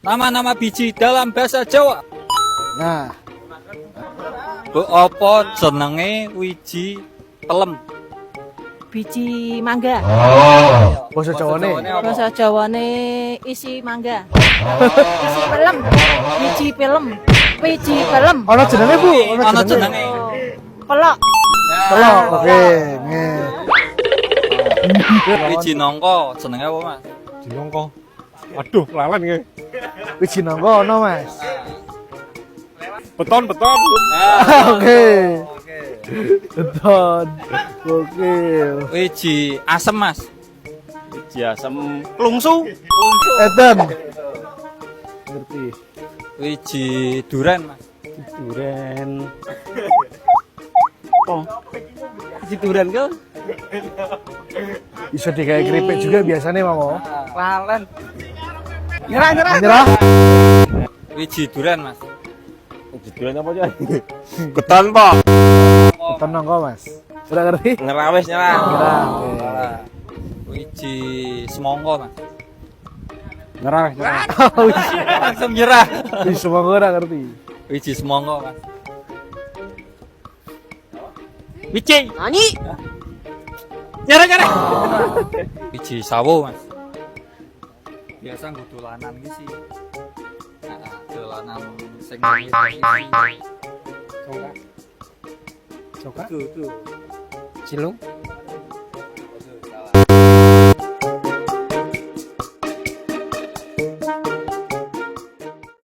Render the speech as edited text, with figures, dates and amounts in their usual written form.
Nama-nama biji dalam bahasa Jawa. Nah, Apa jenenge wiji pelem? Biji mangga. basa Jawane. Bahasa Jawane isi mangga. Isi pelem. Biji pelem. Biji pelem. Ono jenenge, Bu? Ana jenenge. Oh, pelok. Telok. Oke, nggih. Wiji nangka jenenge apa, Mas? Dinongko. Aduh, lalen nge. Wiji nangka ono, Mas. Beton. Oke. Beton. Oke. Wiji asem, Mas. Wiji asem klungsu. Eten. Ngerti. Wiji duren, Mas. Duren. Oh. Wiji duren ke? Bisa digawe keripik juga biasanya, Mamo. Lalen. Nyerah. Nyerah. Wiji duren, Mas. Wiji duren apa aja? Keton, Pak. Beton nangka, Mas. Sudah ngerti? Ngerawes nyerah. Nyerah. Wiji semongko, Mas. Nyerah. Langsung nyerah. Oke. Semua orang ngerti. Wiji semongko, Mas. Wiji. Nani? Nyerah. Wiji sawo, Mas. Biasa nggo dolanan iki sih. Heeh, dolanan sing Coba. tuh. Cilung.